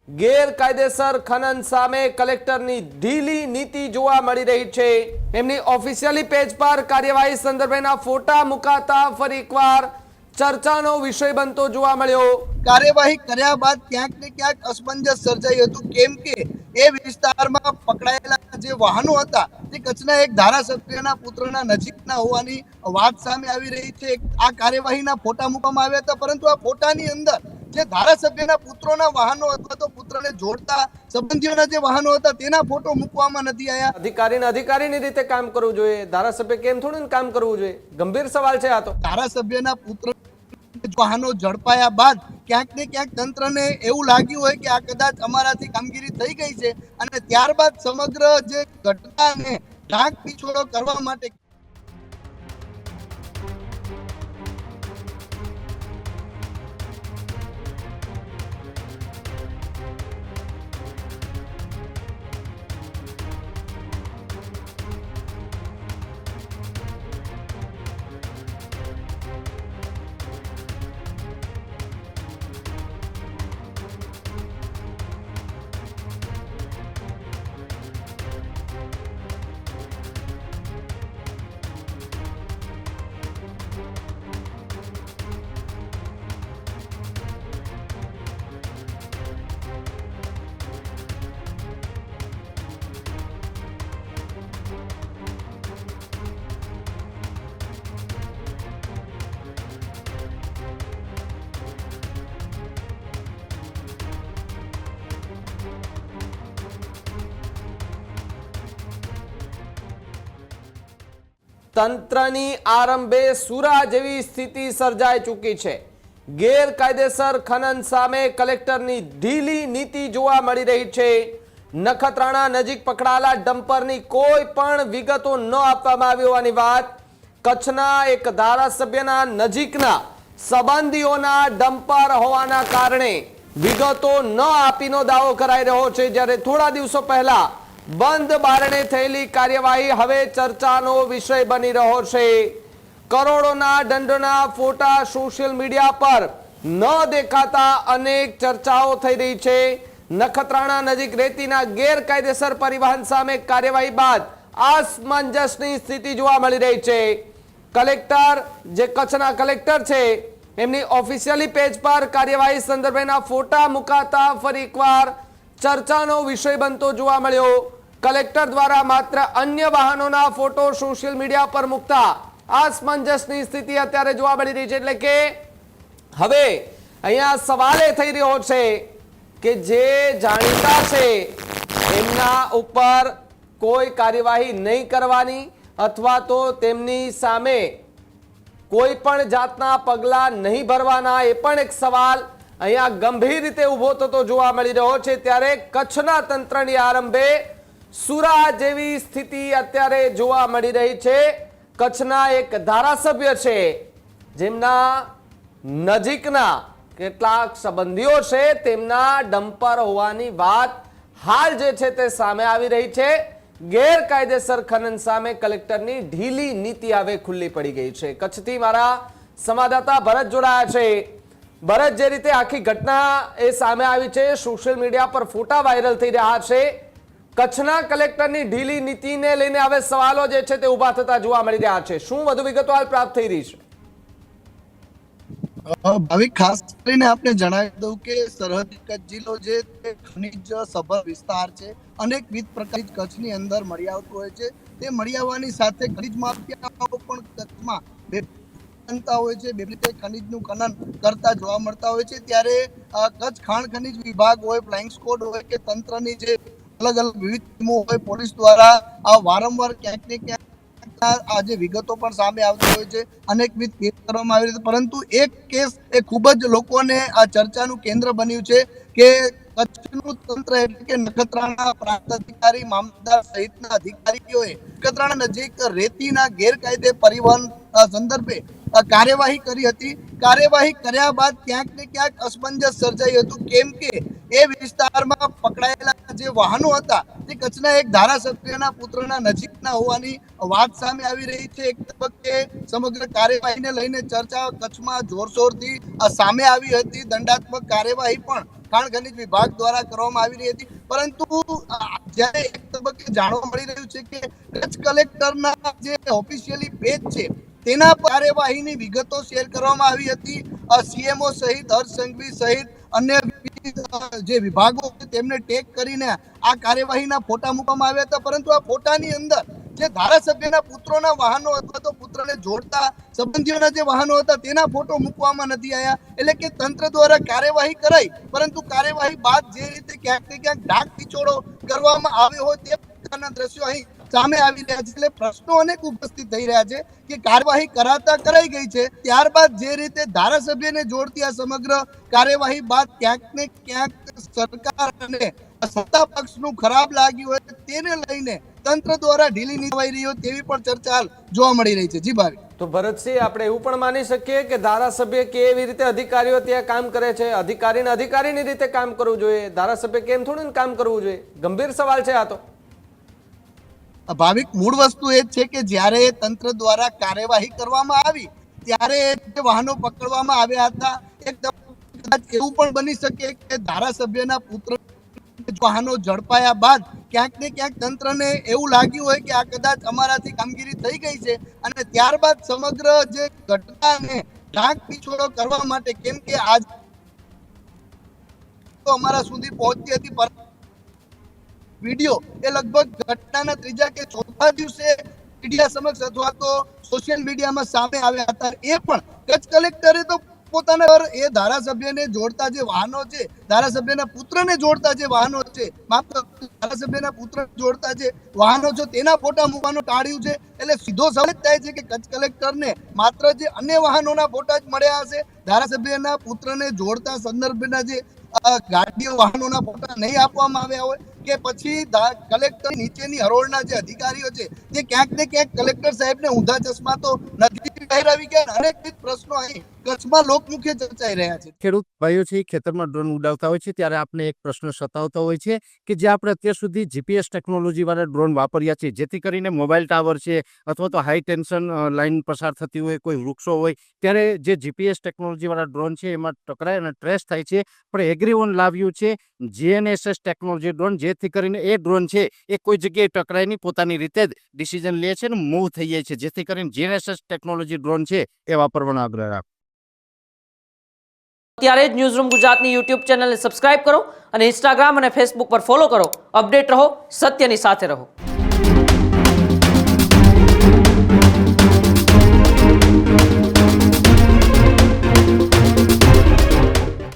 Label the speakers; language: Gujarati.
Speaker 1: ગેરકાયદેસર ખનન સામે કલેક્ટરની ઢીલી નીતિ જોવા મળી રહી છે। એમની ઓફિશિયલી પેજ પર કાર્યવાહી સંદર્ભેના ફોટા મુકાતા ફરી એકવાર ચર્ચાનો વિષય બનતો જોવા મળ્યો।
Speaker 2: કાર્યવાહી કર્યા બાદ ક્યાંક ને ક્યાંક અસમંજસ સર્જાઈ હતું, કેમ કે એ વિસ્તારમાં પકડાયેલા જે વાહનો હતા તે કચ્છના એક ધારાસભ્યના પુત્રના નજીકના હોવાની વાત સામે આવી રહી છે। આ કાર્યવાહીના ફોટા મૂકવામાં આવ્યા હતા, પરંતુ આ ફોટાની અંદર જે ધારાસભ્યના પુત્રોના વાહનો અથવા તો પુત્રને જોડતા સંબંધીઓના જે વાહનો હતા તેના ફોટો મૂકવામાં નથી આવ્યા।
Speaker 1: અધિકારીની રીતે કામ કરવું જોઈએ, ધારાસભ્ય કેમ થોડું કામ કરવું જોઈએ? ગંભીર સવાલ છે આ તો।
Speaker 2: ધારાસભ્યના પુત્ર વાહનો ઝડપાયા બાદ ક્યાંક ને ક્યાંક તંત્રને એવું લાગ્યું હોય કે આ કદાચ અમારાથી કામગીરી થઈ ગઈ છે, અને ત્યારબાદ સમગ્ર જે ઘટનાને ઢાંક પીછોડો કરવા માટે
Speaker 1: તંત્રની આરંભે સુરા જેવી સ્થિતિ સર્જાઈ ચૂકી છે। ગેરકાયદેસર ખનન સામે કલેક્ટરની ઢીલી નીતિ જોવા મળી રહી છે। નખત્રાણા નજીક પકડાયેલા ડમ્પરની કોઈ પણ વિગતો ન આપવામાં આવી હોવાની વાત કચ્છના એક ધારાસભ્યના નજીકના સંબંધીઓના ડમ્પર હોવાના કારણે વિગતો ન આપીનો દાવો કરાઈ રહ્યો છે। જ્યારે થોડા દિવસો પહેલા બંધ બારણે થયેલી કાર્યવાહી હવે ચર્ચાનો વિષય બની રહ્યો છે। કરોડોના દંડના ફોટા સોશિયલ મીડિયા પર ન દેખાતા અનેક ચર્ચાઓ થઈ રહી છે। નખત્રાણા નજીક રેતીના ગેરકાયદેસર પરિવહન સામે કાર્યવાહી બાદ અસમંજસની સ્થિતિ જોવા મળી રહી છે। કલેક્ટર જે કચ્છના કલેક્ટર છે એમની ઓફિશિયલી પેજ પર કાર્યવાહી સંદર્ભેના ફોટા મુકાતા ફરી એકવાર ચર્ચાનો વિષય બનતો જોવા મળ્યો। કલેક્ટર દ્વારા માત્ર અન્ય વાહનોના ફોટો સોશિયલ મીડિયા પર મૂકતા અસમંજસની સ્થિતિ અત્યારે જોવા મળી રહી છે। એટલે કે હવે અહીંયા સવાલ એ થઈ રહ્યો છે કે જે જાણીતા છે એમના ઉપર કોઈ કાર્યવાહી નહીં કરવાની અથવા તો તેમની સામે કોઈ પણ જાતના પગલાં નહીં ભરવાના, એ પણ એક સવાલ અહીંયા ગંભીર રીતે ઉભો થતો જોવા મળી રહ્યો છે। ત્યારે કચ્છના તંત્રની આરંભે સુરા જેવી સ્થિતિ અત્યારે જોવા મળી રહી છે। કચ્છના એક ધારાસભ્ય છે જેમના નજીકના કેટલાક સંબંધીઓ છે તેમના ડમ્પર હોવાની વાત હાલ જે છે તે સામે આવી રહી છે। ગેરકાયદેસર ખનન સામે કલેક્ટરની ઢીલી નીતિ હવે ખુલ્લી પડી ગઈ છે। કચ્છથી મારા સંવાદદાતા ભરત જોડાયા છે। ભરત, જે રીતે આખી ઘટના એ સામે આવી છે, સોશિયલ મીડિયા પર ફોટા વાયરલ થઈ રહ્યા છે, કચ્છના કલેક્ટરની ઢીલી નીતિને લઈને હવે સવાલો જે છે તે ઉભા થતા જોવા મળી રહ્યા છે। શું વધુ વિગતો હાલ પ્રાપ્ત થઈ રહી છે?
Speaker 2: ભાવિક, ખાસ કરીને આપણે જણાવી દઉં કે સરહદી કચ્છ જિલ્લો જે ખનિજ સભર વિસ્તાર છે, અનેકવિધ પ્રકારની કચ્છની અંદર મળી આવતું હોય છે। તે મળી આવવાની સાથે ખનિજ માફિયાઓ પણ કચ્છમાં બનતા હોય છે, બે રીતે ખનિજનું ખનન કરતા જોવા મળતા હોય છે। ત્યારે કચ્છ ખાણ ખનિજ વિભાગ હોય, ફ્લાઇંગ સ્કોડ હોય કે તંત્રની જે અલગ અલગ વિવિધ ટીમો હોય, પોલીસ દ્વારા આ વારંવાર ક્યાંક ને ક્યાંક આજે વિગતો પણ સામે આવતી હોય છે, અનેકવિધ કેસ કરવામાં આવી છે। પરંતુ એક કેસ એ ખૂબ જ લોકોને આ ચર્ચાનું કેન્દ્ર બન્યું છે કે કચ્છનું તંત્ર એટલે કે નખત્રાણા પ્રાંત અધિકારી, મામલતદાર સહિતના અધિકારીઓએ નખત્રાણા નજીક રેતીના ગેરકાયદે પરિવહન સંદર્ભે કાર્યવાહી કરી હતી। કાર્યવાહી કર્યા બાદ ક્યાંક ને ક્યાંક અસમંજસ સર્જાઈ હતું, કેમ કે એ વિસ્તારમાં પકડાયેલા જે વાહનો હતા તે કચ્છના એક ધારાસભ્યના પુત્રના નજીકના હોવાની વાત સામે આવી રહી છે। એક તબક્કે સમગ્ર કાર્યવાહીને લઈને ચર્ચા કચ્છમાં જોરશોરથી સામે આવી હતી। દંડાત્મક કાર્યવાહી પણ ખાણ ખનિજ વિભાગ દ્વારા કરવામાં આવી રહી હતી. પરંતુ જ્યારે એક તબક્કે જાણવા મળી રહ્યું છે કે કચ્છ કલેક્ટરના જે ઓફિશિયલી પેજ છે તેના પર કાર્યવાહીની વિગતો શેર કરવામાં આવી હતી. સીએમઓ સહિત હર્ષ સંઘવી સહિત અન્ય જે વિભાગો છે તેમને ટેગ કરીને આ કાર્યવાહીના ફોટા મૂકવામાં આવ્યા હતા. પરંતુ આ ફોટાની અંદર જે ધારાસભ્યના પુત્રોના વાહનો અથવા તો પુત્રને જોડતા સંબંધીઓના જે વાહનો હતા તેના ફોટો મૂકવામાં નથી આવ્યા. એટલે કે તંત્ર દ્વારા કાર્યવાહી કરાઈ, પરંતુ કાર્યવાહી બાદ જે રીતે ક્યાંક ને ક્યાંક ઢાક પીછોડો કરવામાં આવ્યો હોય તે પ્રકારના દ્રશ્યો અહીં સામે આવી રહ્યા છે. એટલે પ્રશ્નો અનેક ઉપસ્થિત થઈ રહ્યા છે કે કાર્યવાહી કરાઈ ગઈ છે, ત્યારબાદ જે રીતે ધારાસભ્યને જોડતી આ સમગ્ર કાર્યવાહી બાદ ક્યાંક ને ક્યાંક સરકાર અને સત્તા પક્ષનું ખરાબ લાગ્યું હોય તેને લઈને તંત્ર દ્વારા ઢીલી નીતિ રહી હોય તેવી પણ ચર્ચા હાલ જોવા મળી રહી છે. જી ભાવી.
Speaker 1: તો ભરતસિંહ, આપણે એવું પણ માની શકીએ કે ધારાસભ્ય કેવી રીતે અધિકારીઓ ત્યાં કામ કરે છે, અધિકારીની રીતે કામ કરવું જોઈએ, ધારાસભ્ય કેમ થોડું કામ કરવું જોઈએ? ગંભીર સવાલ છે આ તો.
Speaker 2: ભાવિક, મૂળ વસ્તુ એ છે કે જ્યારે તંત્ર દ્વારા કાર્યવાહી કરવામાં આવી ત્યારે જે વાહનો પકડવામાં આવ્યા હતા કદાચ એવું પણ બની શકે કે ધારાસભ્યના પુત્ર વાહનો ઝડપાયા બાદ ક્યાંક ને ક્યાંક તંત્રને એવું લાગ્યું હોય કે આ કદાચ અમારાથી કામગીરી થઈ ગઈ છે અને ત્યારબાદ સમગ્ર જે ઘટનાને ઢાંક પીછોડો કરવા માટે, કેમ કે આજ અમારા સુધી પહોંચતી હતી વિડીયો એ લગભગ ઘટનાના ત્રીજા કે ચોથા દિવસે મીડિયા સમક્ષ અથવા તો સોશિયલ મીડિયામાં સામે આવ્યા હતા. એ પણ કચ્છ કલેક્ટરે તો પોતાના એ ધારાસભ્યને જોડતા જે વાહનો છે, ધારાસભ્યના પુત્રને જોડતા જે વાહનો છે, ધારાસભ્યના પુત્રને જોડતા જે વાહનો છે તેના ફોટા મૂકવાનું ટાળ્યું છે. એટલે સીધો સવાલ થાય છે કે કચ્છ કલેક્ટરને માત્ર જે અન્ય વાહનોના ફોટા જ મળ્યા હશે, ધારાસભ્યના પુત્રને જોડતા સંદર્ભના જે ગાડીઓ વાહનોના ફોટા નહીં આપવામાં આવ્યા હોય કે પછી કલેક્ટર નીચેની હરોળના જે અધિકારીઓ છે તે ક્યાંક ને ક્યાંક કલેક્ટર સાહેબને ઊંધા ચશ્મા તો નથી પહેરાવી ગયા. અનેક પ્રશ્નો અહીં કચ્છમાં લોકમુખે ચર્ચાઈ રહ્યા છે.
Speaker 3: ખેડૂત ભાઈઓ છે ખેતરમાં ડ્રોન ઉડાવતા હોય છે ત્યારે આપણે એક પ્રશ્ન સતાવતો હોય છે કે જે આપણે અત્યાર સુધી જીપીએસ ટેકનોલોજી વાળા ડ્રોન વાપર્યા છે, જેથી કરીને મોબાઈલ ટાવર છે અથવા તો હાઈ ટેન્શન લાઈન પસાર થતી હોય, કોઈ વૃક્ષો હોય, ત્યારે જે જીપીએસ ટેકનોલોજી વાળા ડ્રોન છે એમાં ટકરાય અને ટ્રેસ થાય છે. પણ એગ્રીઓન લાવ્યું છે જીએનએસએસ ટેકનોલોજી ડ્રોન, જેથી કરીને એ ડ્રોન છે એ કોઈ જગ્યાએ ટકરાય નહીં, પોતાની રીતે જ ડિસિઝન લે છે ને મૂવ થઈ જાય છે, જેથી કરીને જીએનએસએસ ટેકનોલોજી ડ્રોન છે એ વાપરવાનો આગ્રહ રાખો.
Speaker 4: અત્યારે જ ન્યૂઝરૂમ ગુજરાતની યુટ્યુબ ચેનલને સબસ્ક્રાઇબ કરો અને ઇન્સ્ટાગ્રામ અને ફેસબુક પર ફોલો કરો. અપડેટ રહો, સત્યની સાથે રહો.